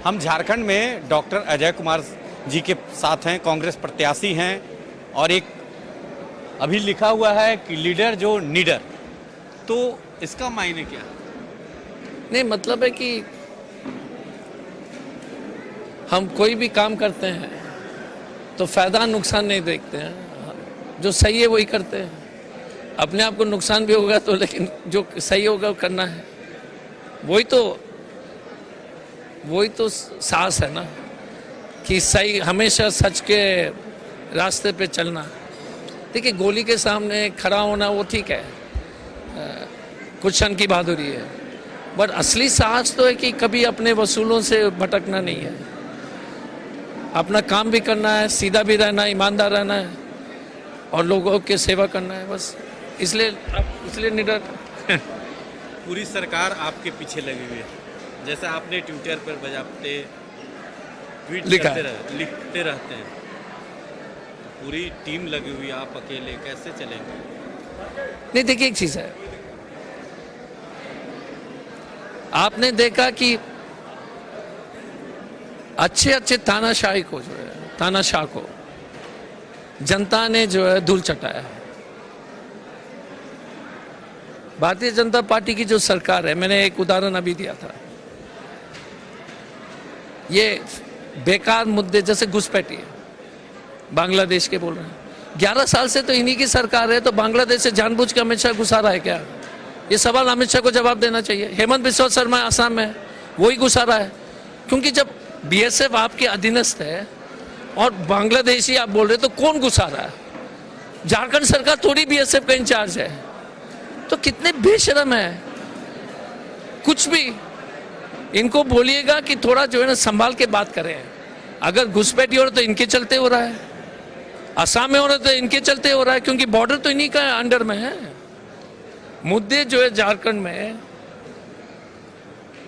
हम झारखंड में डॉक्टर अजय कुमार जी के साथ हैं, कांग्रेस प्रत्याशी हैं और एक अभी लिखा हुआ है कि लीडर जो नीडर, तो इसका मायने क्या है? नहीं, मतलब है कि हम कोई भी काम करते हैं तो फायदा नुकसान नहीं देखते हैं, जो सही है वही करते हैं। अपने आप को नुकसान भी होगा तो, लेकिन जो सही होगा वो करना है। वही तो साहस है ना, कि सही हमेशा सच के रास्ते पे चलना। देखिए, गोली के सामने खड़ा होना वो ठीक है, कुछ क्षण की बहादुरी है, बट असली साहस तो है कि कभी अपने वसूलों से भटकना नहीं है, अपना काम भी करना है, सीधा भी रहना है, ईमानदार रहना है और लोगों की सेवा करना है, बस। इसलिए निडर। पूरी सरकार आपके पीछे लगी हुई है, जैसे आपने ट्विटर पर बजाते ट्वीट लिखते रहते हैं। पूरी टीम लगी हुई, आप अकेले कैसे चलेंगे? नहीं, देखिए एक चीज है, आपने देखा कि अच्छे तानाशाही को जो है, तानाशाह को जनता ने जो है धूल चटाया है। भारतीय जनता पार्टी की जो सरकार है, मैंने एक उदाहरण अभी दिया था, ये बेकार मुद्दे जैसे घुसपैठी है, बांग्लादेश के बोल रहे हैं, 11 साल से तो इन्हीं की सरकार है, तो बांग्लादेश से जानबूझ के अमित शाह घुसा रहा है क्या? ये सवाल अमित शाह को जवाब देना चाहिए। हेमंत बिस्वा शर्मा आसाम में वही घुसा रहा है, क्योंकि जब बीएसएफ आपके अधीनस्थ है और बांग्लादेशी आप बोल रहे तो कौन घुसा रहा है? झारखंड सरकार थोड़ी बीएसएफ का इंचार्ज है, तो कितने बेशरम है। कुछ भी इनको बोलिएगा कि थोड़ा जो है ना संभाल के बात करें। अगर घुसपैठी हो रहा तो इनके चलते हो रहा है, असम में हो रहा तो इनके चलते हो रहा है, क्योंकि बॉर्डर तो इन्हीं का अंडर में है। मुद्दे जो है झारखंड में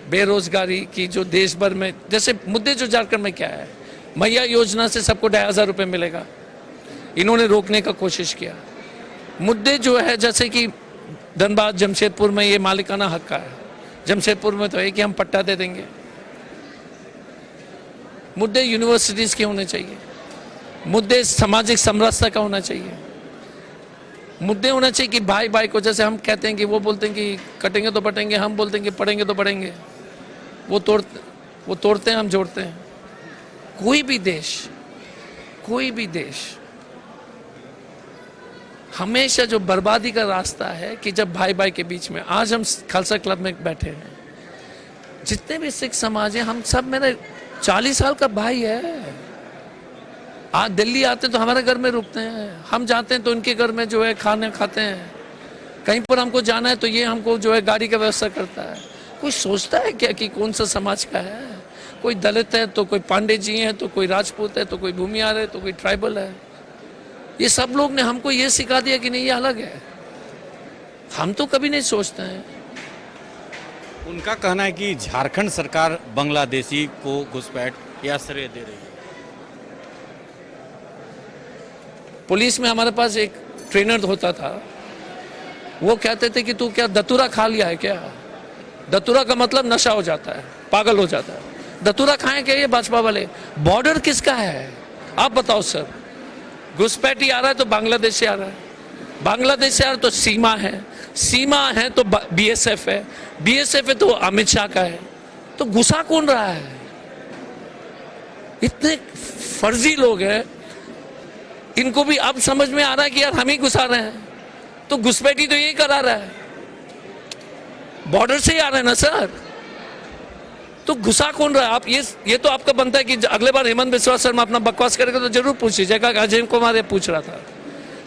बेरोजगारी की, जो देश भर में जैसे मुद्दे जो झारखंड में क्या है, मैया योजना से सबको 2,500 रुपये मिलेगा, इन्होंने रोकने का कोशिश किया। मुद्दे जो है जैसे कि धनबाद जमशेदपुर में ये मालिकाना हक का है, जमशेदपुर में तो है कि हम पट्टा दे देंगे। मुद्दे यूनिवर्सिटीज के होने चाहिए, मुद्दे सामाजिक समरसता का होना चाहिए, मुद्दे होना चाहिए कि भाई भाई को, जैसे हम कहते हैं कि वो बोलते हैं कि कटेंगे तो बटेंगे, हम बोलते हैं कि पढ़ेंगे तो पढ़ेंगे। वो तोड़ते हैं, हम जोड़ते हैं। कोई भी देश हमेशा जो बर्बादी का रास्ता है कि जब भाई भाई के बीच में, आज हम खालसा क्लब में बैठे हैं, जितने भी सिख समाज हैं, हम सब मेरे 40 साल का भाई है। आज दिल्ली आते हैं तो हमारे घर में रुकते हैं, हम जाते हैं तो उनके घर में जो है खाने खाते हैं, कहीं पर हमको जाना है तो ये हमको जो है गाड़ी का व्यवस्था करता है। कोई सोचता है क्या कि कौन सा समाज का है? कोई दलित है तो कोई पांडे जी है, तो कोई राजपूत है, तो कोई भूमियार है, तो कोई ट्राइबल है। ये सब लोग ने हमको ये सिखा दिया कि नहीं, ये अलग है। हम तो कभी नहीं सोचते हैं। उनका कहना है कि झारखंड सरकार बांग्लादेशी को घुसपैठ या श्रेय दे रही है। पुलिस में हमारे पास एक ट्रेनर होता था, वो कहते थे कि तू क्या दतूरा खा लिया है क्या? दतूरा का मतलब नशा हो जाता है, पागल हो जाता है। दतूरा खाएं क्या ये भाजपा वाले? बॉर्डर किसका है आप बताओ सर? घुसपैठी आ रहा है तो बांग्लादेश से आ रहा है, बांग्लादेश से आ रहा है तो सीमा है तो बीएसएफ है, बीएसएफ है तो अमित शाह का है। तो घुसा कौन रहा है? इतने फर्जी लोग हैं, इनको भी अब समझ में आ रहा है कि यार हम ही घुसा रहे हैं। तो घुसपैठी तो यही करा रहा है, बॉर्डर से ही आ रहे हैं ना सर। तो घुसा कौन रहा है? आप ये तो आपका बनता है कि अगले बार हेमंत बिस्वा शर्मा अपना बकवास करेगा तो जरूर पूछ लीजिएगा। अजय कुमार ये पूछ रहा था,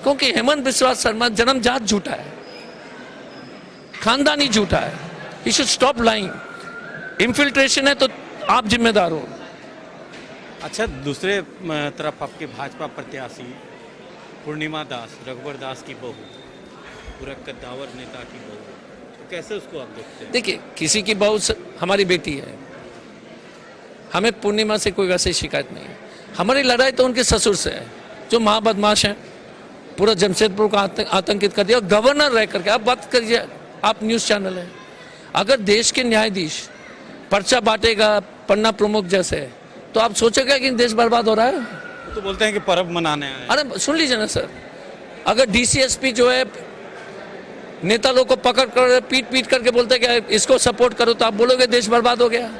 क्योंकि हेमंत बिस्वा शर्मा जन्मजात झूठा है, खानदानी झूठा है। He should stop lying. Infiltration है तो आप जिम्मेदार हो। अच्छा, दूसरे तरफ आपके भाजपा प्रत्याशी पूर्णिमा दास, रघुवर दास की बहू, पूरा कद्दावर नेता की बहू, तो कैसे उसको आप देखते हैं? देखिए, किसी की बहू हमारी बेटी है, हमें पूर्णिमा से कोई वैसे शिकायत नहीं है। हमारी लड़ाई तो उनके ससुर से है, जो महाबदमाश हैं, पूरा जमशेदपुर को आतंकित कर दिया। गवर्नर रह करके आप बात करिए, आप न्यूज़ चैनल है, अगर देश के न्यायाधीश पर्चा बांटेगा पन्ना प्रमुख जैसे, तो आप सोचोगे कि देश बर्बाद हो रहा है। वो तो बोलते हैं कि पर्व मनाने आए हैं। अरे सुन लीजिए ना सर, अगर डीसीएसपी जो है नेता लोग को पकड़ कर पीट पीट करके बोलते हैं कि इसको सपोर्ट करो, तो आप बोलोगे देश बर्बाद हो गया।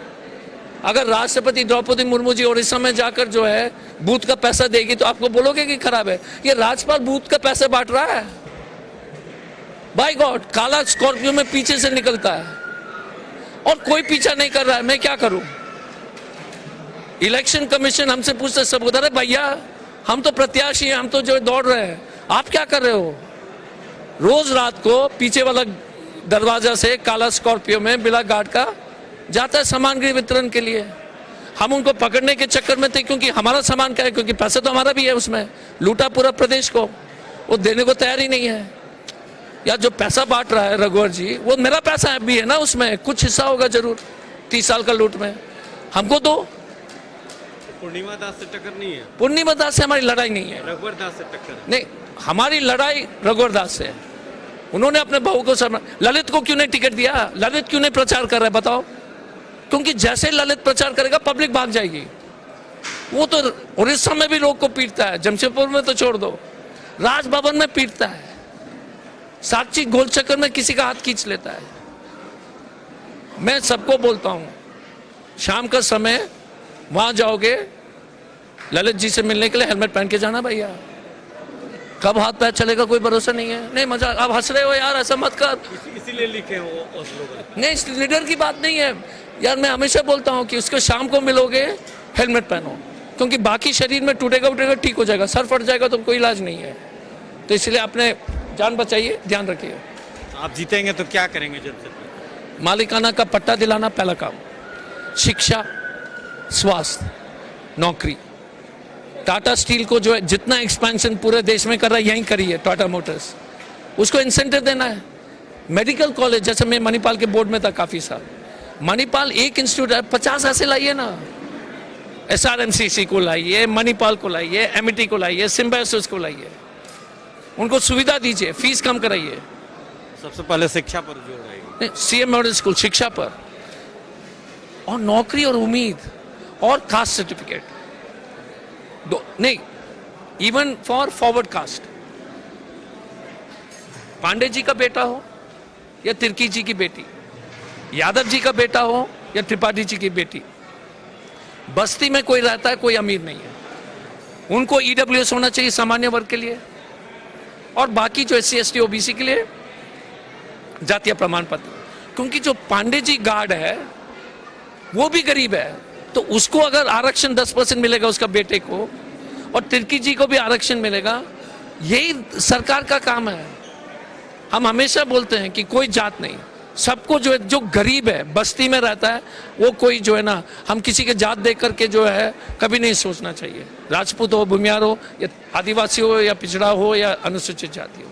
अगर राष्ट्रपति द्रौपदी मुर्मू जी उड़ीसा में जाकर जो है बूथ का पैसा देगी, तो आपको बोलोगे कि खराब है। ये राज्यपाल बूथ का पैसा बांट रहा है। बाय गॉड, काला स्कॉर्पियो में पीछे से निकलता है और कोई पीछा नहीं कर रहा है। मैं क्या करूं? इलेक्शन कमीशन हमसे पूछते सब उधर है, भैया हम तो प्रत्याशी हैं, हम तो जो दौड़ रहे हैं, आप क्या कर रहे हो? रोज रात को पीछे वाला दरवाजा से काला स्कॉर्पियो में बिना गार्ड का जाता है सामग्री वितरण के लिए। हम उनको पकड़ने के चक्कर में थे, क्योंकि हमारा सामान क्या है, क्योंकि पैसा तो हमारा भी है, उसमें लूटा पूरा प्रदेश को, वो देने को तैयार ही नहीं है। या जो पैसा बांट रहा है रघुवर जी, वो मेरा पैसा भी है ना, उसमें कुछ हिस्सा होगा जरूर 30 साल का लूट में। हमको दो। पूर्णिमा दास से टक्कर नहीं है। पूर्णिमा दास से हमारी लड़ाई नहीं है। रघुवर दास से टक्कर है। नहीं, हमारी लड़ाई रघुवर दास से है। उन्होंने अपने बहू को ललित को क्यों नहीं टिकट दिया? ललित क्यों नहीं प्रचार कर रहा है बताओ? क्योंकि जैसे ललित प्रचार करेगा पब्लिक भाग जाएगी। वो तो उड़ीसा में भी लोग को पीटता है, जमशेदपुर में तो छोड़ दो, राजभवन में पीटता है, साक्षी गोल चक्कर में किसी का हाथ खींच लेता है। मैं सबको बोलता हूं, शाम का समय वहां जाओगे ललित जी से मिलने के लिए, हेलमेट पहन के जाना भैया। कब हाथ पैर चलेगा कोई भरोसा नहीं है। नहीं मजा, आप हंस रहे हो यार, ऐसा मत कर। इसीलिए लिखे हैं वो स्लोगन। नहीं, इस लीडर की बात नहीं है यार। मैं हमेशा बोलता हूं कि उसको शाम को मिलोगे हेलमेट पहनो, क्योंकि बाकी शरीर में टूटेगा उठेगा ठीक हो जाएगा, सर फट जाएगा तो कोई इलाज नहीं है। तो इसलिए अपने जान बचाइए, ध्यान रखिए। आप जीतेंगे तो क्या करेंगे जमशेदपुर? मालिकाना का पट्टा दिलाना पहला काम, शिक्षा, स्वास्थ्य, नौकरी। टाटा स्टील को जो है जितना एक्सपेंशन पूरे देश में कर रहा है यहीं करी है टाटा मोटर्स, उसको इंसेंटिव देना है। मेडिकल कॉलेज, जैसे मैं मणिपाल के बोर्ड में था काफी साल, मणिपाल एक इंस्टीट्यूट है, 50 ऐसे लाइए ना। SRMCC को लाइए, मणिपाल को लाइए, MIT को लाइए, सिम्बायोसिस को लाइए, उनको सुविधा दीजिए, फीस कम कराइए। सबसे पहले शिक्षा पर जोर रहेगा। CM मॉडल स्कूल, शिक्षा पर, और नौकरी और उम्मीद, और कास्ट सर्टिफिकेट नहीं, even for forward caste. Pandey ji का बेटा हो या तिर्की जी की बेटी, यादव जी का बेटा हो या त्रिपाठी जी की बेटी, बस्ती में कोई रहता है, कोई अमीर नहीं है, उनको EWS होना चाहिए सामान्य वर्ग के लिए, और बाकी जो SC ST OBC के लिए जातीय प्रमाण पत्र। क्योंकि जो पांडे जी गार्ड है वो भी गरीब है, तो उसको अगर आरक्षण 10% मिलेगा उसका बेटे को, और तिर्की जी को भी आरक्षण मिलेगा, यही सरकार का काम है। हम हमेशा बोलते हैं कि कोई जात नहीं, सबको जो है, जो गरीब है बस्ती में रहता है, वो कोई जो है ना, हम किसी के जात देख करके जो है कभी नहीं सोचना चाहिए। राजपूत हो, भूमियार हो, या आदिवासी हो, या पिछड़ा हो, या अनुसूचित जाति हो,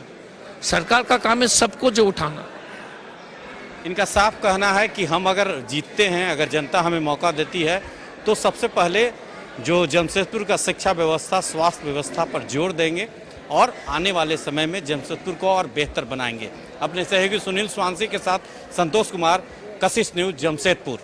सरकार का काम है सबको जो उठाना। इनका साफ कहना है कि हम अगर जीतते हैं, अगर जनता हमें मौका देती है, तो सबसे पहले जो जमशेदपुर का शिक्षा व्यवस्था, स्वास्थ्य व्यवस्था पर जोर देंगे और आने वाले समय में जमशेदपुर को और बेहतर बनाएंगे। अपने सहयोगी सुनील स्वांसी के साथ संतोष कुमार, कशिश न्यूज़, जमशेदपुर।